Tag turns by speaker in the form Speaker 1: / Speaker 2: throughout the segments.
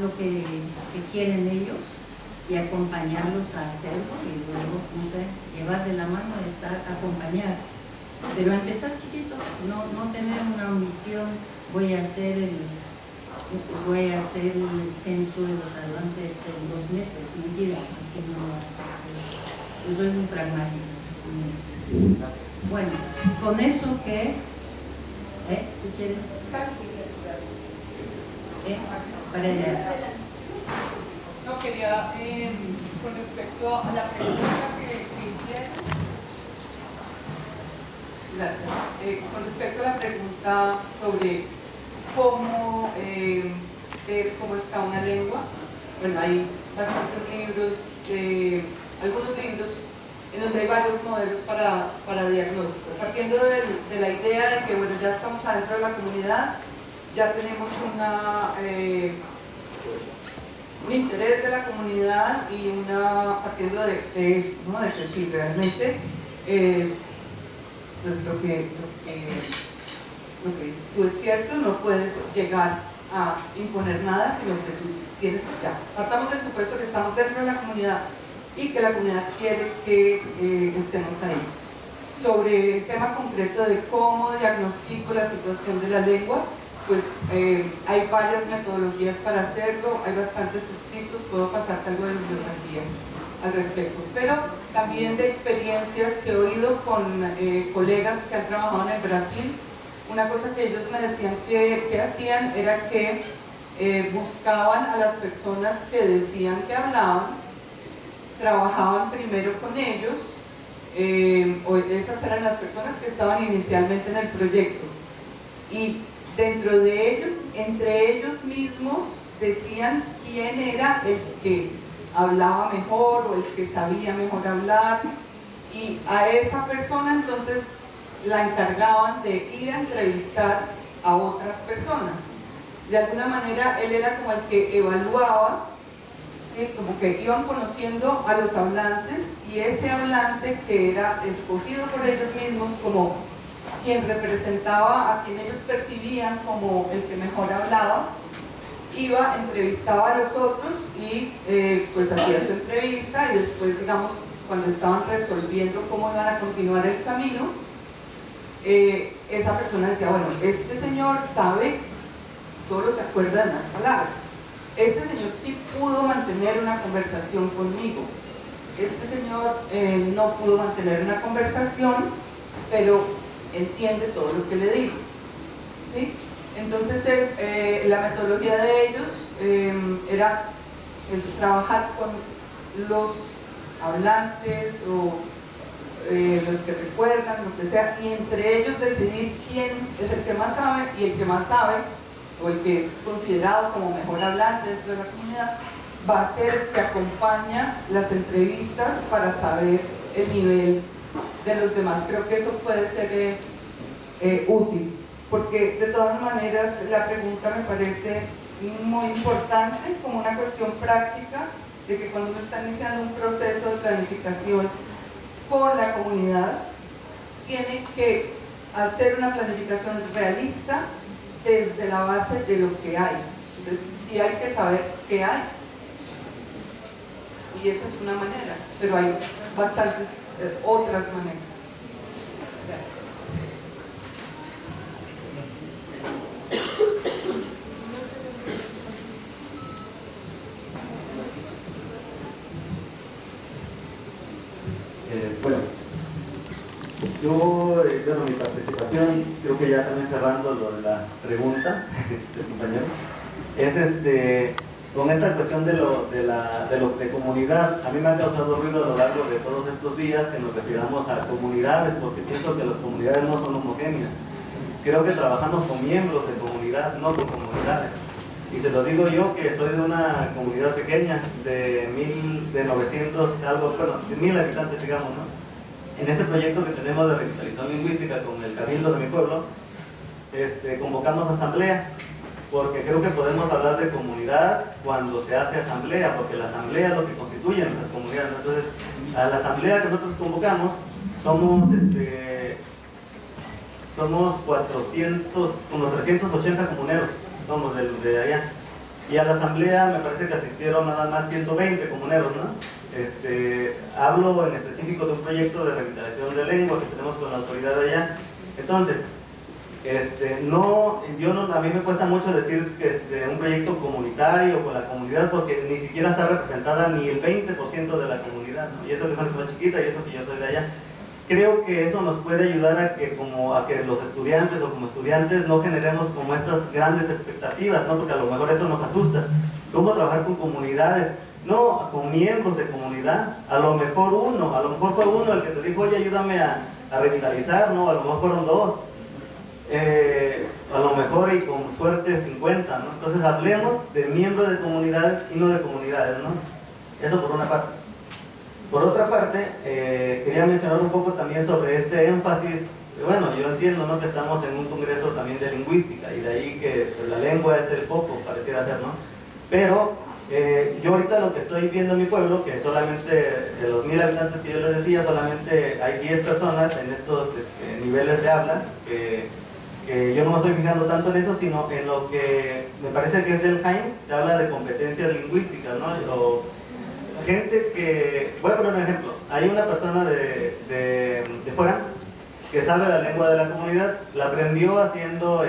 Speaker 1: lo que quieren ellos y acompañarlos a hacerlo, y luego, no sé, llevar de la mano, estar, acompañar, pero empezar chiquito, no tener una ambición, voy a hacer el censo de los hablantes en 2 meses, mentira, así no lo vas a hacer. Yo soy muy pragmática con esto.
Speaker 2: Gracias.
Speaker 1: Bueno, con eso que, ¿tú quieres? Para allá.
Speaker 3: No, quería, con respecto a la pregunta que hicieron, gracias, con respecto a la pregunta sobre cómo está una lengua, bueno, hay bastantes libros, algunos libros en donde hay varios modelos para diagnóstico, partiendo de la idea de que, bueno, ya estamos adentro de la comunidad, ya tenemos un interés de la comunidad y partiendo de eso, ¿no? De que si realmente pues lo que dices tú es cierto, no puedes llegar a imponer nada, sino que tú tienes ya. Partamos del supuesto que estamos dentro de la comunidad y que la comunidad quiere que estemos ahí. Sobre el tema concreto de cómo diagnostico la situación de la lengua, pues hay varias metodologías para hacerlo, hay bastantes escritos, puedo pasarte algo de bibliografías al respecto, pero también de experiencias que he oído con colegas que han trabajado en el Brasil. Una cosa que ellos me decían que hacían era que buscaban a las personas que decían que hablaban, trabajaban primero con ellos, o esas eran las personas que estaban inicialmente en el proyecto, y dentro de ellos, entre ellos mismos, decían quién era el que hablaba mejor o el que sabía mejor hablar, y a esa persona entonces la encargaban de ir a entrevistar a otras personas. De alguna manera él era como el que evaluaba, ¿sí? Como que iban conociendo a los hablantes, y ese hablante que era escogido por ellos mismos como quien representaba a quien ellos percibían como el que mejor hablaba, iba, entrevistaba a los otros y pues hacía su entrevista, y después, digamos, cuando estaban resolviendo cómo iban a continuar el camino, esa persona decía, bueno, este señor sabe, solo se acuerda de unas palabras, este señor sí pudo mantener una conversación conmigo, este señor no pudo mantener una conversación, pero entiende todo lo que le digo, ¿sí? Entonces la metodología de ellos era trabajar con los hablantes o los que recuerdan, lo que sea, y entre ellos decidir quién es el que más sabe, y el que más sabe, o el que es considerado como mejor hablante dentro de la comunidad, va a ser el que acompaña las entrevistas para saber el nivel de los demás. Creo que eso puede ser útil, porque de todas maneras la pregunta me parece muy importante como una cuestión práctica de que cuando uno está iniciando un proceso de planificación con la comunidad, tiene que hacer una planificación realista desde la base de lo que hay. Entonces sí hay que saber qué hay, y esa es una manera, pero hay bastantes otras maneras.
Speaker 2: Bueno, mi participación, creo que ya también cerrando lo de la pregunta del compañero, es con esta cuestión de comunidad. A mí me ha causado ruido a lo largo de todos estos días que nos refiramos a comunidades, porque pienso que las comunidades no son homogéneas. Creo que trabajamos con miembros de comunidad, no con comunidades. Y se lo digo yo, que soy de una comunidad pequeña, de 900, algo, bueno, de 1000 habitantes, digamos, ¿no? En este proyecto que tenemos de revitalización lingüística con el Cabildo de mi pueblo, convocamos asamblea, porque creo que podemos hablar de comunidad cuando se hace asamblea, porque la asamblea es lo que constituye nuestras comunidades. Entonces, a la asamblea que nosotros convocamos, somos 400, como 380 comuneros, somos de allá. y a la asamblea me parece que asistieron nada más 120 comuneros, ¿no? Hablo en específico de un proyecto de revitalización de lengua que tenemos con la autoridad de allá. Entonces, a mí me cuesta mucho decir que un proyecto comunitario con la comunidad, porque ni siquiera está representada ni el 20% de la comunidad, ¿no? Y eso que es más chiquita y eso que yo soy de allá. Creo que eso nos puede ayudar a que los estudiantes o como estudiantes no generemos como estas grandes expectativas, ¿no? Porque a lo mejor eso nos asusta. ¿Cómo trabajar con comunidades? No, con miembros de comunidad. A lo mejor fue uno el que te dijo, oye, ayúdame a revitalizar, ¿no? A lo mejor fueron dos. A lo mejor y con suerte 50, ¿no? Entonces hablemos de miembros de comunidades y no de comunidades, ¿no? Eso por una parte. Por otra parte, quería mencionar un poco también sobre este énfasis. Bueno, yo entiendo, ¿no?, que estamos en un congreso también de lingüística y de ahí que pues, la lengua es el foco, pareciera ser, ¿no? Pero yo ahorita lo que estoy viendo en mi pueblo, que solamente de los 1000 habitantes que yo les decía, solamente hay 10 personas en estos niveles de habla, que yo no me estoy fijando tanto en eso, sino en lo que me parece que es del Hines, que habla de competencias lingüísticas, ¿no? O gente que, voy a poner un ejemplo, hay una persona de fuera que sabe la lengua de la comunidad, la aprendió haciendo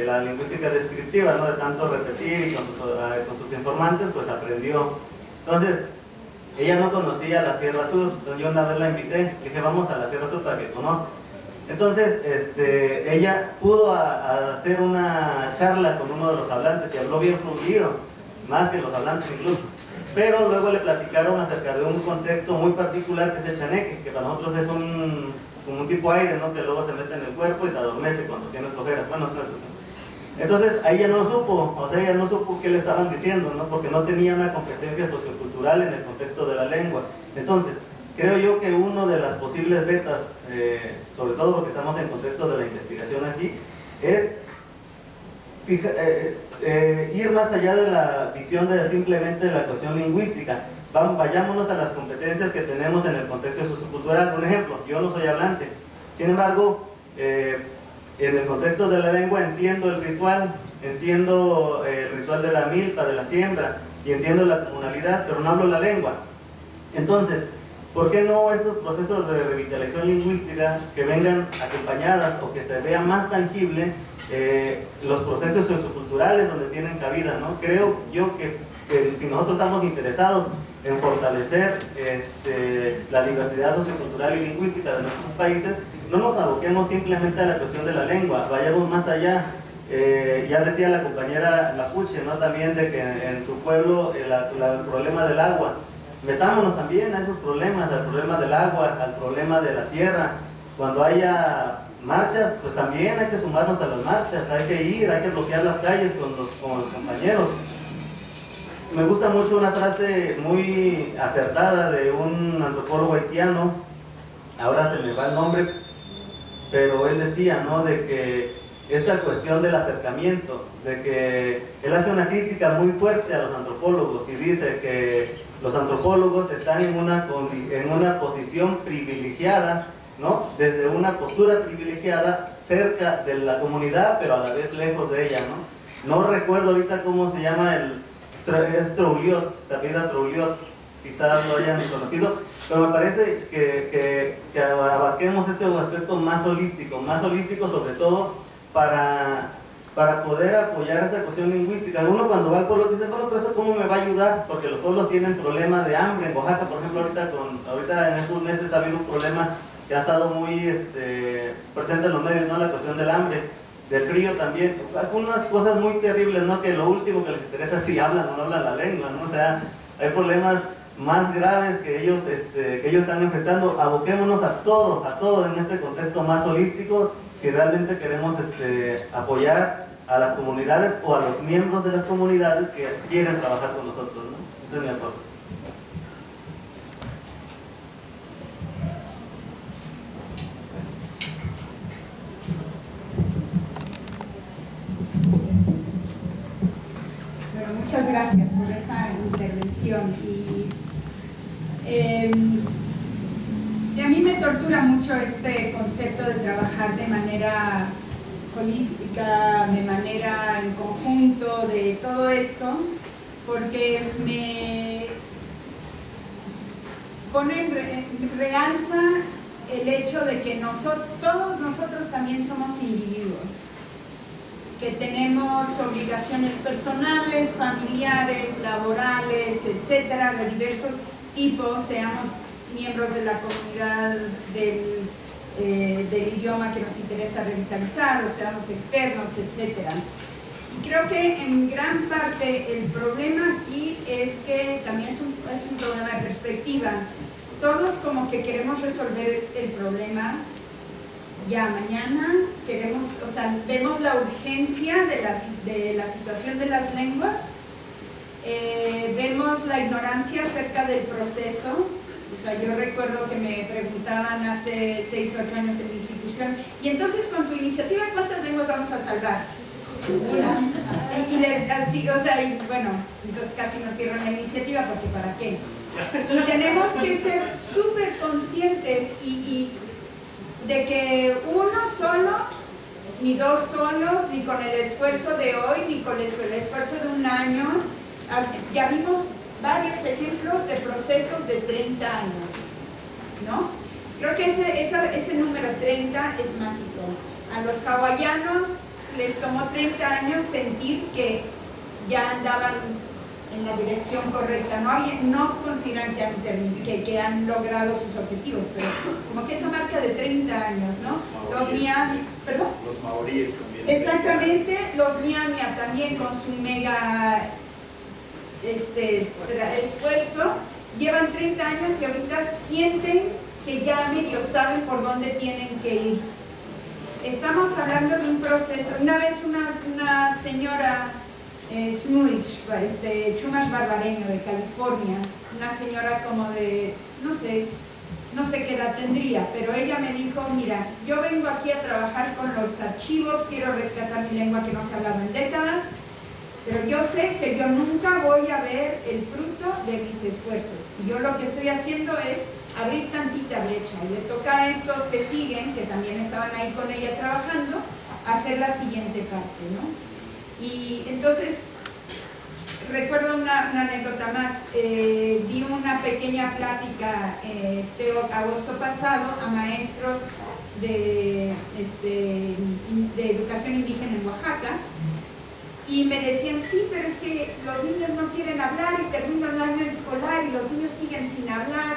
Speaker 2: la lingüística descriptiva, ¿no? De tanto repetir y con sus informantes, pues aprendió. Entonces, ella no conocía la Sierra Sur, entonces yo una vez la invité, le dije, vamos a la Sierra Sur para que conozca. Entonces, ella pudo hacer una charla con uno de los hablantes y habló bien fluido, más que los hablantes incluso. Pero luego le platicaron acerca de un contexto muy particular que es el chaneque, que para nosotros es como un tipo aire, ¿no?, que luego se mete en el cuerpo y te adormece cuando tienes flojera. Bueno, entonces ahí ella no supo qué le estaban diciendo, ¿no?, porque no tenía una competencia sociocultural en el contexto de la lengua. Entonces, creo yo que una de las posibles vetas, sobre todo porque estamos en contexto de la investigación aquí, es ir más allá de la visión de simplemente la cuestión lingüística. Vayámonos a las competencias que tenemos en el contexto sociocultural. Por ejemplo, yo no soy hablante, sin embargo, en el contexto de la lengua entiendo el ritual de la milpa, de la siembra, y entiendo la comunalidad, pero no hablo la lengua. Entonces, ¿por qué no esos procesos de revitalización lingüística que vengan acompañadas o que se vea más tangible los procesos socioculturales donde tienen cabida, ¿no? Creo yo que si nosotros estamos interesados en fortalecer la diversidad sociocultural y lingüística de nuestros países, no nos aboquemos simplemente a la cuestión de la lengua, vayamos más allá. Ya decía la compañera Mapuche, ¿no?, también de que en su pueblo el problema del agua. Metámonos también a esos problemas, al problema del agua, al problema de la tierra. Cuando haya marchas, pues también hay que sumarnos a las marchas, hay que ir, hay que bloquear las calles con los compañeros. Me gusta mucho una frase muy acertada de un antropólogo haitiano, ahora se me va el nombre, pero él decía, ¿no?, de que esta cuestión del acercamiento, de que él hace una crítica muy fuerte a los antropólogos y dice que los antropólogos están en una posición privilegiada, ¿no?, desde una postura privilegiada cerca de la comunidad, pero a la vez lejos de ella, ¿no? No recuerdo ahorita cómo se llama es Trouliot, David Trouliot, quizás lo hayan conocido, pero me parece que abarquemos este aspecto más holístico sobre todo para poder apoyar esa cuestión lingüística. Uno cuando va al pueblo dice, bueno, pero eso ¿cómo me va a ayudar? Porque los pueblos tienen problemas de hambre. En Oaxaca, por ejemplo, ahorita en estos meses ha habido un problema que ha estado muy presente en los medios, ¿no?, la cuestión del hambre, del frío también, algunas cosas muy terribles, ¿no?, que lo último que les interesa es si hablan o no hablan la lengua, ¿no? O sea, hay problemas más graves que ellos están enfrentando. Aboquémonos a todo en este contexto más holístico si realmente queremos apoyar a las comunidades o a los miembros de las comunidades que quieren trabajar con nosotros, ¿no? Ese es mi aporte.
Speaker 4: Bueno, muchas gracias por esa intervención. Y si a mí me tortura mucho este concepto de trabajar de manera holística, de manera en conjunto, de todo esto, porque me realza el hecho de que todos nosotros también somos individuos, que tenemos obligaciones personales, familiares, laborales, etcétera, de diversos tipos, seamos miembros de la comunidad del idioma que nos interesa revitalizar, o seamos externos, etcétera. Y creo que en gran parte el problema aquí es que también es un problema de perspectiva. Todos como que queremos resolver el problema ya mañana, vemos la urgencia de la situación de las lenguas, vemos la ignorancia acerca del proceso. O sea, yo recuerdo que me preguntaban hace 6 o 8 años en mi institución, y entonces con tu iniciativa, ¿cuántas lenguas vamos a salvar? Una. Y bueno, entonces casi nos cierran la iniciativa, porque ¿para qué? Y tenemos que ser súper conscientes y de que uno solo, ni dos solos, ni con el esfuerzo de hoy, ni con el esfuerzo de un año, ya vimos varios ejemplos de procesos de 30 años, ¿no? Creo que ese número 30 es mágico. A los hawaianos les tomó 30 años sentir que ya andaban en la dirección correcta, no consideran que han logrado sus objetivos, pero como que esa marca de 30 años, ¿no? Los Miami, ¿perdón?
Speaker 5: Los maoríes también.
Speaker 4: Exactamente, los Miami también con su mega esfuerzo, llevan 30 años y ahorita sienten que ya medio saben por dónde tienen que ir. Estamos hablando de un proceso. Una vez una señora Smuich, Chumash barbareño de California, una señora como de, no sé qué edad tendría, pero ella me dijo, mira, yo vengo aquí a trabajar con los archivos, quiero rescatar mi lengua que no se ha hablado en décadas, pero yo sé que yo nunca voy a ver el fruto de mis esfuerzos, y yo lo que estoy haciendo es abrir tantita brecha, y le toca a estos que siguen, que también estaban ahí con ella trabajando, hacer la siguiente parte, ¿no? Y entonces, recuerdo una anécdota más, di una pequeña plática agosto pasado a maestros de educación indígena en Oaxaca, y me decían, sí, pero es que los niños no quieren hablar y terminan el año escolar y los niños siguen sin hablar.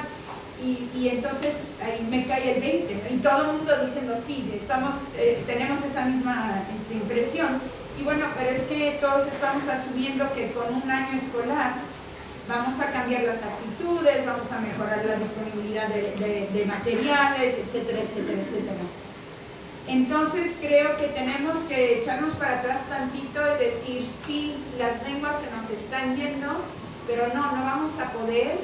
Speaker 4: Y entonces ahí me cae el 20, ¿no? Y todo el mundo diciendo, sí, tenemos esa misma impresión. Y bueno, pero es que todos estamos asumiendo que con un año escolar vamos a cambiar las actitudes, vamos a mejorar la disponibilidad de materiales, etcétera, etcétera, etcétera. Entonces creo que tenemos que echarnos para atrás tantito y decir, sí, las lenguas se nos están yendo, pero no vamos a poder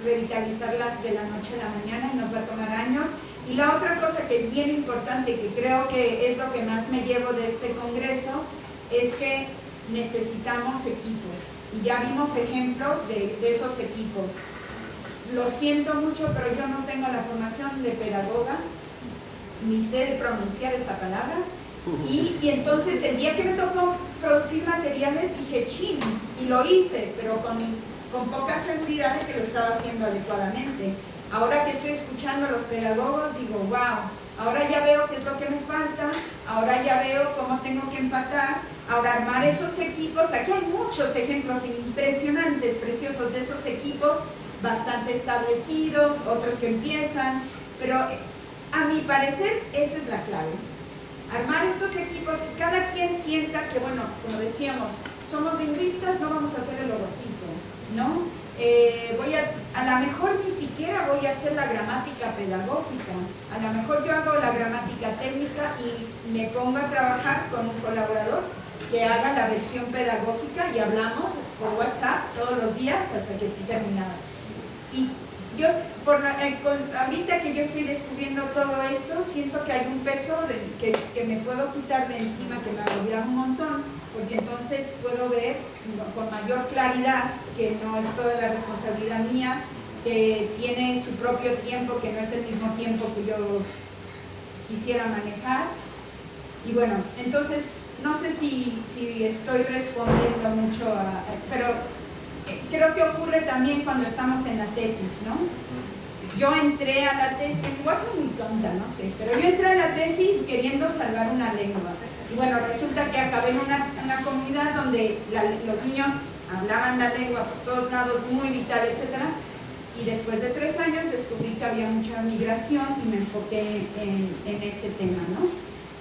Speaker 4: revitalizarlas de la noche a la mañana y nos va a tomar años. Y la otra cosa que es bien importante, que creo que es lo que más me llevo de este congreso, es que necesitamos equipos. Y ya vimos ejemplos de esos equipos. Lo siento mucho, pero yo no tengo la formación de pedagoga, ni sé pronunciar esa palabra. Y entonces el día que me tocó producir materiales dije, chin, y lo hice, pero con poca seguridad de que lo estaba haciendo adecuadamente. Ahora que estoy escuchando a los pedagogos, digo, wow, ahora ya veo qué es lo que me falta, ahora ya veo cómo tengo que empatar, ahora armar esos equipos. Aquí hay muchos ejemplos impresionantes, preciosos de esos equipos, bastante establecidos, otros que empiezan, pero a mi parecer esa es la clave. Armar estos equipos, que cada quien sienta que, bueno, como decíamos, somos lingüistas, no vamos a hacer el logotipo, ¿no? A lo mejor ni siquiera voy a hacer la gramática pedagógica, a lo mejor yo hago la gramática técnica y me pongo a trabajar con un colaborador que haga la versión pedagógica y hablamos por WhatsApp todos los días hasta que esté terminada. Y yo, ahorita que yo estoy descubriendo todo esto, siento que hay un peso que me puedo quitar de encima, que me agobia un montón, porque entonces puedo ver con mayor claridad que no es toda la responsabilidad mía, que tiene su propio tiempo, que no es el mismo tiempo que yo quisiera manejar, Y bueno, entonces, no sé si estoy respondiendo mucho pero creo que ocurre también cuando estamos en la tesis, ¿no? Yo entré a la tesis, igual soy muy tonta, no sé, pero yo entré a la tesis queriendo salvar una lengua. Y bueno, resulta que acabé en una comunidad donde los niños hablaban la lengua por todos lados, muy vital, etc. Y después de 3 años descubrí que había mucha migración y me enfoqué en ese tema, ¿no?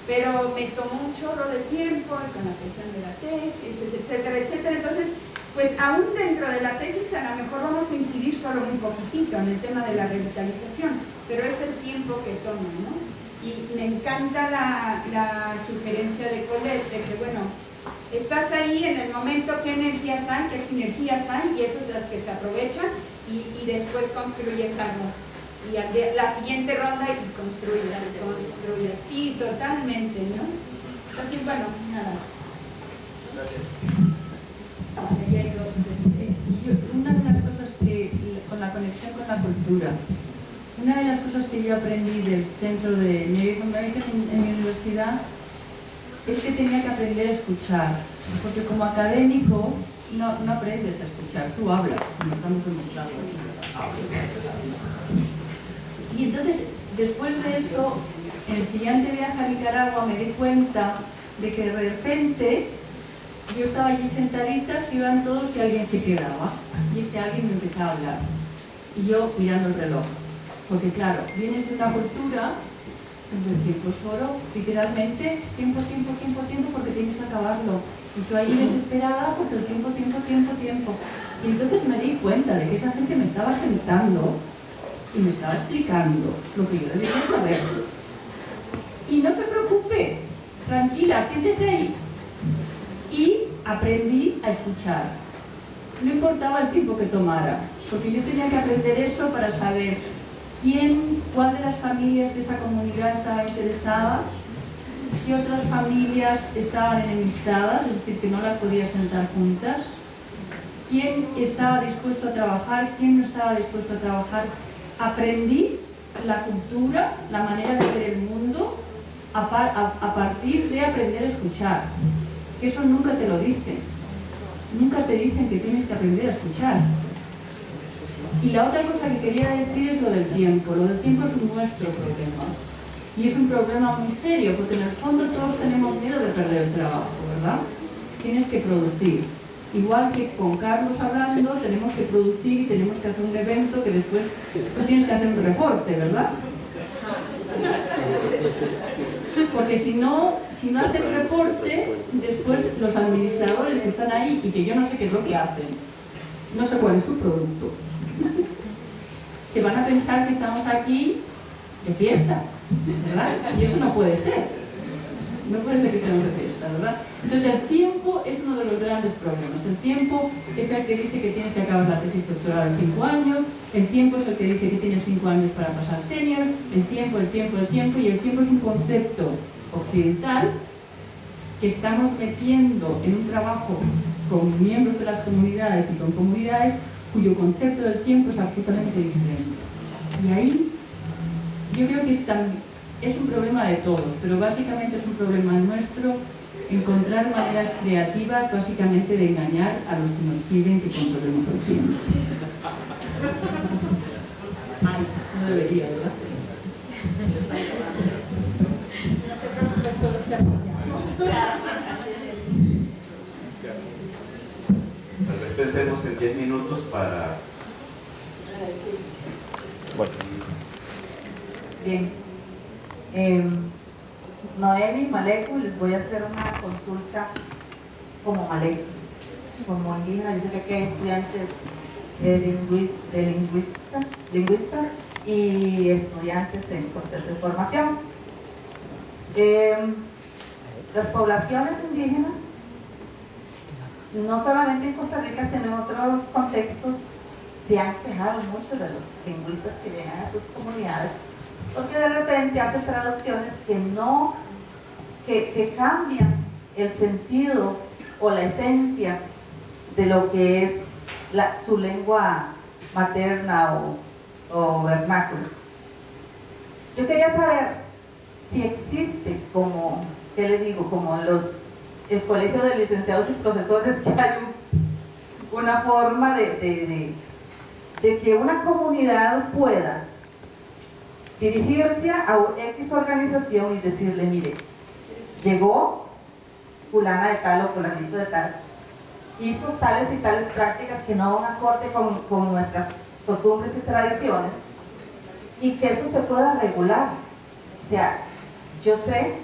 Speaker 4: Pero me tomó un chorro de tiempo con la presión de la tesis, etcétera, etcétera. Entonces, pues aún dentro de la tesis a lo mejor vamos a incidir solo muy poquitito en el tema de la revitalización, pero es el tiempo que toma, ¿no? Y me encanta la sugerencia de Colette, de que bueno, estás ahí en el momento, qué energías hay, qué sinergias hay, y esas son las que se aprovechan, y después construyes algo. Y la siguiente ronda y construyes, sí, totalmente, ¿no? Entonces, bueno, nada. Ahí hay dos,
Speaker 5: una de las cosas que, con la conexión con la cultura, una de las cosas que yo aprendí del centro de Native American en mi universidad es que tenía que aprender a escuchar, porque como académico no aprendes a escuchar, tú hablas, como estamos demostrando aquí. Y entonces, después de eso, en el siguiente viaje a Nicaragua me di cuenta de que de repente yo estaba allí sentadita, se iban todos y alguien se quedaba. Y ese alguien me empezaba a hablar. Y yo mirando el reloj. Porque claro, vienes de una cultura donde el tiempo es oro, literalmente, tiempo, porque tienes que acabarlo. Y tú ahí desesperada porque el tiempo. Y entonces me di cuenta de que esa gente me estaba sentando y me estaba explicando lo que yo debería saber. Y no se preocupe, tranquila, siéntese ahí. Y aprendí a escuchar. No importaba el tiempo que tomara, porque yo tenía que aprender eso para saber cuál de las familias de esa comunidad estaba interesada, qué otras familias estaban enemistadas, es decir, que no las podía sentar juntas, quién estaba dispuesto a trabajar, quién no estaba dispuesto a trabajar. Aprendí la cultura, la manera de ver el mundo, a partir de aprender a escuchar. Que eso nunca te lo dicen. Nunca te dicen que tienes que aprender a escuchar. Y la otra cosa que quería decir es lo del tiempo. Lo del tiempo es nuestro problema. Y es un problema muy serio, porque en el fondo todos tenemos miedo de perder el trabajo, ¿verdad? Tienes que producir. Igual que con Carlos hablando, tenemos que producir y tenemos que hacer un evento que después tú tienes que hacer un reporte, ¿verdad? Porque si no hace el reporte, después los administradores que están ahí y que yo no sé qué es lo que hacen, no sé cuál es su producto, se van a pensar que estamos aquí de fiesta, ¿verdad? Y eso no puede ser. No puede ser que estemos de fiesta, ¿verdad? Entonces el tiempo es uno de los grandes problemas. El tiempo es el que dice que tienes que acabar la tesis doctoral en 5 años, el tiempo es el que dice que tienes 5 años para pasar tenure, el tiempo, y el tiempo es un concepto occidental que estamos metiendo en un trabajo con miembros de las comunidades y con comunidades cuyo concepto del tiempo es absolutamente diferente. Y ahí yo creo que es un problema de todos, pero básicamente es un problema nuestro encontrar maneras creativas básicamente de engañar a los que nos piden que controlemos el tiempo. Ay, no debería, ¿verdad?
Speaker 4: No se preocupe, todos ya.
Speaker 6: Tal vez pensemos en 10 minutos para...
Speaker 2: Bueno.
Speaker 7: Bien. Noemi, Malecu, les voy a hacer una consulta como Malecu, como indígena. Yo sé que hay estudiantes lingüistas y estudiantes en proceso de formación. Las poblaciones indígenas, no solamente en Costa Rica, sino en otros contextos, se han quejado mucho de los lingüistas que llegan a sus comunidades, porque de repente hacen traducciones que cambian el sentido o la esencia de lo que es su lengua materna o vernáculo. Yo quería saber si existe como ¿qué le digo? Como en el colegio de licenciados y profesores, que hay una forma de que una comunidad pueda dirigirse a X organización y decirle, mire, llegó fulana de tal o fulanito de tal, hizo tales y tales prácticas que no van acorde con nuestras costumbres y tradiciones, y que eso se pueda regular. O sea, yo sé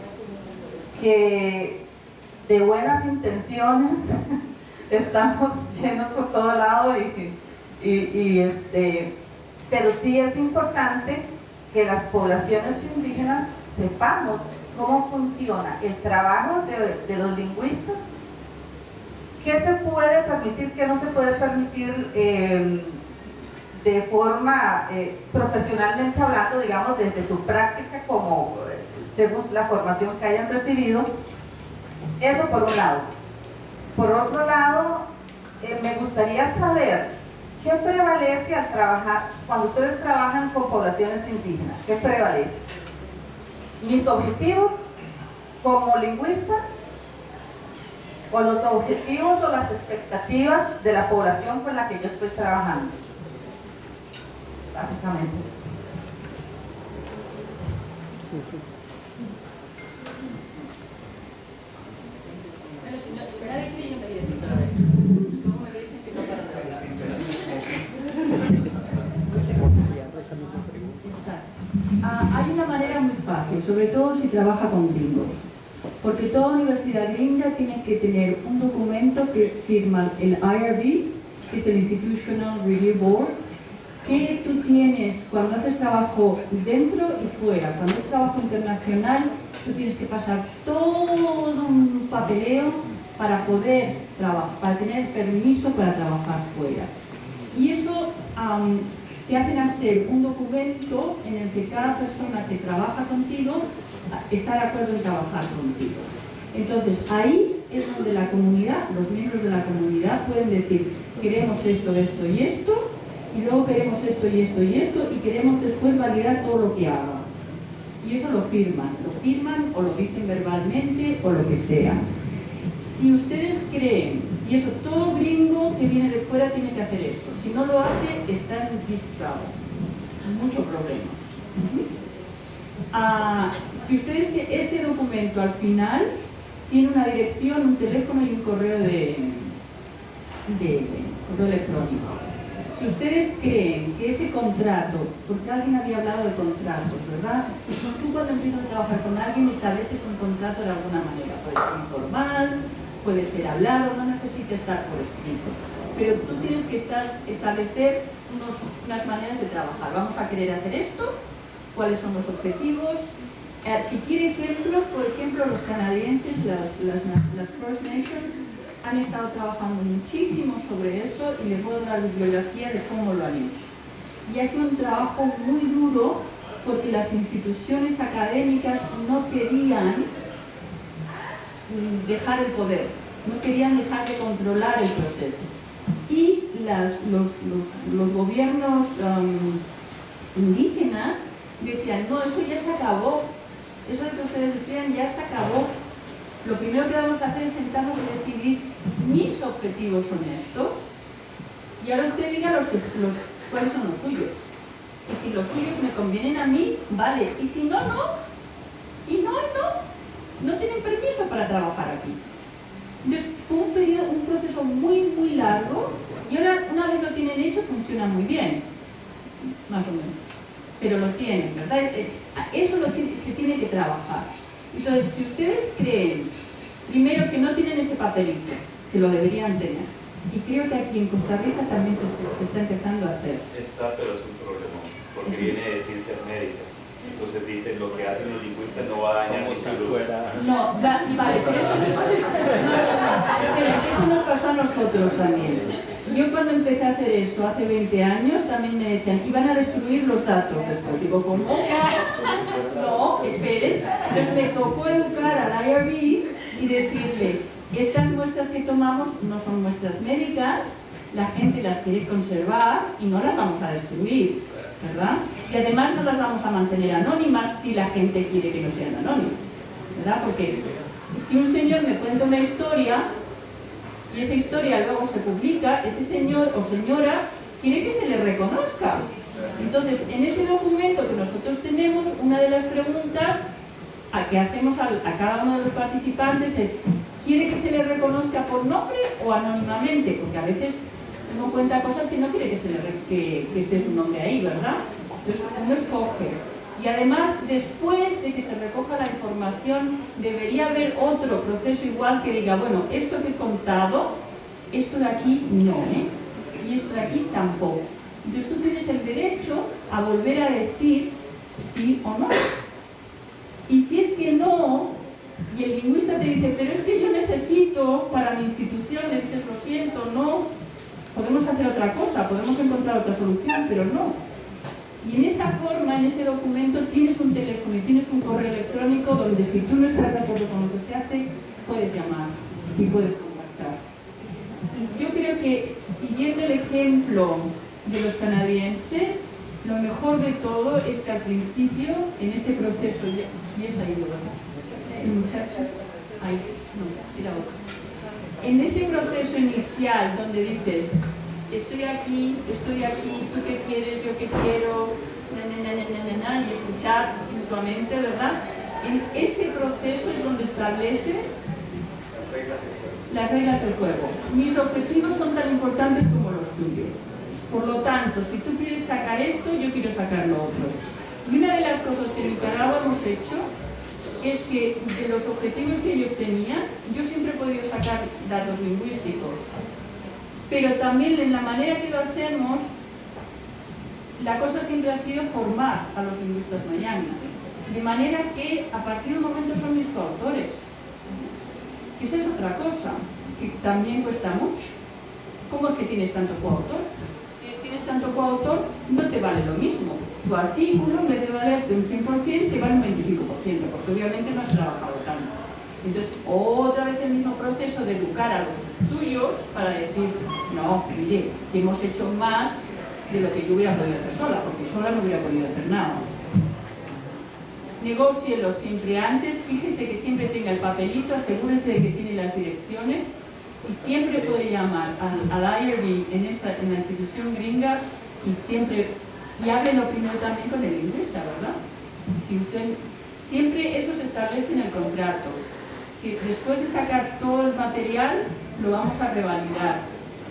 Speaker 7: que de buenas intenciones estamos llenos por todo lado, pero sí es importante que las poblaciones indígenas sepamos cómo funciona el trabajo de los lingüistas, qué se puede permitir, qué no se puede permitir de forma profesionalmente hablando, digamos, desde su práctica, como según la formación que hayan recibido. Eso por un lado. Por otro lado, me gustaría saber qué prevalece al trabajar, cuando ustedes trabajan con poblaciones indígenas, ¿qué prevalece? ¿Mis objetivos como lingüista o los objetivos o las expectativas de la población con la que yo estoy trabajando? Básicamente eso.
Speaker 5: Hay una manera muy fácil, sobre todo si trabaja con gringos, porque toda universidad gringa tiene que tener un documento que firma el IRB, que es el Institutional Review Board, que tú tienes cuando haces trabajo dentro y fuera. Cuando es trabajo internacional, tú tienes que pasar todo un papeleo para poder trabajar, para tener permiso para trabajar fuera. Y eso te hacen hacer un documento en el que cada persona que trabaja contigo está de acuerdo en trabajar contigo. Entonces ahí es donde la comunidad, los miembros de la comunidad pueden decir, queremos esto, esto y esto, y luego queremos esto y esto y esto, y queremos después validar todo lo que haga. Y eso lo firman o lo dicen verbalmente o lo que sea. Si ustedes creen, y eso todo gringo que viene de fuera tiene que hacer eso, si no lo hace está en deep trouble, mucho problema. Si ustedes que ese documento al final tiene una dirección, un teléfono y un correo correo electrónico. Si usteres creen que ese contrato, porque alguien había hablado de contratos, ¿verdad? Tú cuando empiezas a trabajar con alguien estableces un contrato de alguna manera, puede ser informal, puede ser hablado, no necesita estar por escrito, pero tú tienes que establecer unas maneras de trabajar. Vamos a querer hacer esto, cuáles son los objetivos. Si quiere ejemplos, por ejemplo, los canadienses, las First Nations, han estado trabajando muchísimo sobre eso y les puedo dar bibliografía de cómo lo han hecho. Y ha sido un trabajo muy duro porque las instituciones académicas no querían dejar el poder, no querían dejar de controlar el proceso. Y los gobiernos indígenas decían, no, eso ya se acabó, eso de que ustedes decían ya se acabó. Lo primero que vamos a hacer es sentarnos y decidir, mis objetivos son estos, y ahora usted diga cuáles son los suyos. Y si los suyos me convienen a mí, vale, y si no, no. Y no tienen permiso para trabajar aquí. Entonces fue un proceso muy, muy largo, y ahora una vez lo tienen hecho funciona muy bien, más o menos. Pero lo tienen, ¿verdad? Eso se tiene que trabajar. Entonces, si ustedes creen, primero, que no tienen ese papelito, que lo deberían tener, y creo que aquí en Costa Rica también se está empezando a hacer.
Speaker 6: Está, pero es un problema, porque viene de ciencias médicas. Entonces dicen, lo que hacen los lingüistas no va a dañar mi salud.
Speaker 5: No, vale, pero eso nos pasó a nosotros también. Yo cuando empecé a hacer eso hace 20 años también me decían, iban a destruir los datos después. Digo, ¿cómo? No, esperen. Entonces me tocó educar al IRB y decirle, estas muestras que tomamos no son muestras médicas, la gente las quiere conservar y no las vamos a destruir, ¿verdad? Y además no las vamos a mantener anónimas si la gente quiere que no sean anónimas. ¿verdad? Porque si un señor me cuenta una historia y esa historia luego se publica, ese señor o señora quiere que se le reconozca. Entonces, en ese documento que nosotros tenemos, una de las preguntas que hacemos a cada uno de los participantes es: ¿quiere que se le reconozca por nombre o anónimamente? Porque a veces uno cuenta cosas que no quiere que esté su nombre ahí, ¿verdad? Entonces uno escoge. Y además, después de que se recoja la información, debería haber otro proceso igual que diga: bueno, esto que he contado, esto de aquí no, y esto de aquí tampoco. Entonces tú tienes el derecho a volver a decir sí o no. Y si es que no, y el lingüista te dice: pero es que yo necesito para mi institución, le dices: lo siento, no, podemos hacer otra cosa, podemos encontrar otra solución, pero no. Y en esa forma, en ese documento, tienes un teléfono y tienes un correo electrónico donde, si tú no estás de acuerdo con lo que se hace, puedes llamar y puedes contactar. Yo creo que, siguiendo el ejemplo de los canadienses, lo mejor de todo es que al principio, en ese proceso, y es ahí, ¿verdad? El muchacho, ahí, no, era otro. En ese proceso inicial donde dices: estoy aquí, tú qué quieres, yo qué quiero, y escuchar mutuamente, ¿verdad? En ese proceso es donde estableces las reglas del juego. Mis objetivos son tan importantes como los tuyos. Por lo tanto, si tú quieres sacar esto, yo quiero sacar lo otro. Y una de las cosas que en Nicaragua hemos hecho es que, de los objetivos que ellos tenían, yo siempre he podido sacar datos lingüísticos. Pero también, en la manera que lo hacemos, la cosa siempre ha sido formar a los lingüistas mayanga. De manera que, a partir de un momento, son mis coautores. Esa es otra cosa, que también cuesta mucho. ¿Cómo es que tienes tanto coautor? Si tienes tanto coautor, no te vale lo mismo. Tu artículo, en vez de valerte un 100%, te vale un 25%, porque obviamente no has trabajado tanto. Entonces, otra vez el mismo proceso de educar a los tuyos para decir: no, mire, que hemos hecho más de lo que yo hubiera podido hacer sola, porque sola no hubiera podido hacer nada. Negócielo siempre antes, fíjese que siempre tenga el papelito, asegúrese de que tiene las direcciones y siempre puede llamar al IRB en la institución gringa y háblelo primero también con el lingüista, ¿verdad? Siempre eso se establece en el contrato. Después de sacar todo el material, lo vamos a revalidar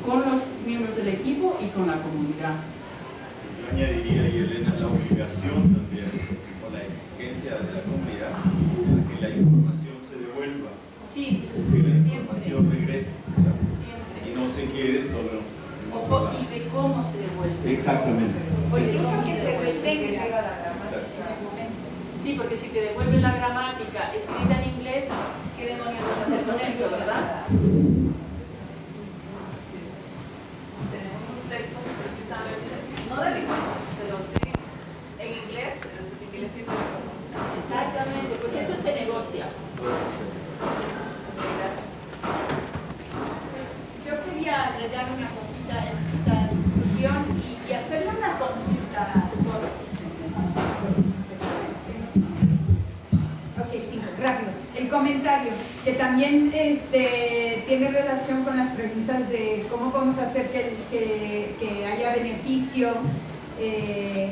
Speaker 5: con los miembros del equipo y con la comunidad.
Speaker 8: Yo añadiría, y Elena, la obligación también, o la exigencia de la comunidad, a que la información se devuelva,
Speaker 5: Sí,
Speaker 8: que la información regrese,
Speaker 5: siempre.
Speaker 8: y no se quede solo.
Speaker 5: Y de cómo se devuelve.
Speaker 2: Exactamente.
Speaker 4: Oye, eso que se retenga.
Speaker 5: Sí, porque si te devuelven la gramática escrita en inglés, ¿qué demonios vas a hacer con eso, verdad?
Speaker 9: Tenemos un texto precisamente, no de lingüística, pero sí en inglés, que le sirve.
Speaker 5: Exactamente, pues eso se negocia.
Speaker 9: Gracias.
Speaker 4: Yo quería agregar una cosita a esta discusión y hacerle una consulta a todos. Ok, sí, rápido. El comentario, que también tiene relación con las preguntas de cómo podemos hacer que haya beneficio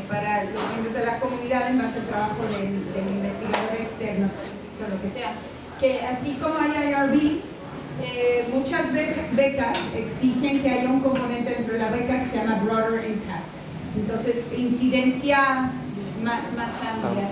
Speaker 4: para los miembros de la comunidad en base al trabajo del investigador externo, o lo que sea. Que así como hay IRB, muchas becas exigen que haya un componente dentro de la beca que se llama Broader Impact. Entonces, incidencia más amplia.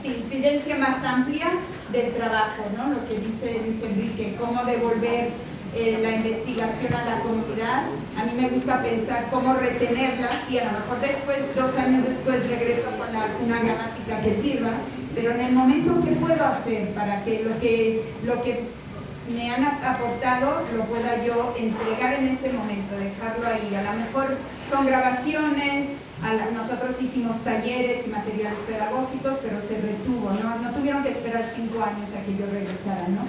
Speaker 4: Incidencia más amplia del trabajo, ¿no? Lo que dice Luis Enrique, cómo devolver la investigación a la comunidad. A mí me gusta pensar cómo retenerlas y a lo mejor después, 2 años después, regreso con una gramática que sirva, pero en el momento, ¿qué puedo hacer para que lo que me han aportado lo pueda yo entregar en ese momento, dejarlo ahí? A lo mejor son grabaciones, nosotros hicimos talleres y materiales pedagógicos, pero se retuvo, no tuvieron que esperar 5 años a que yo regresara, ¿no?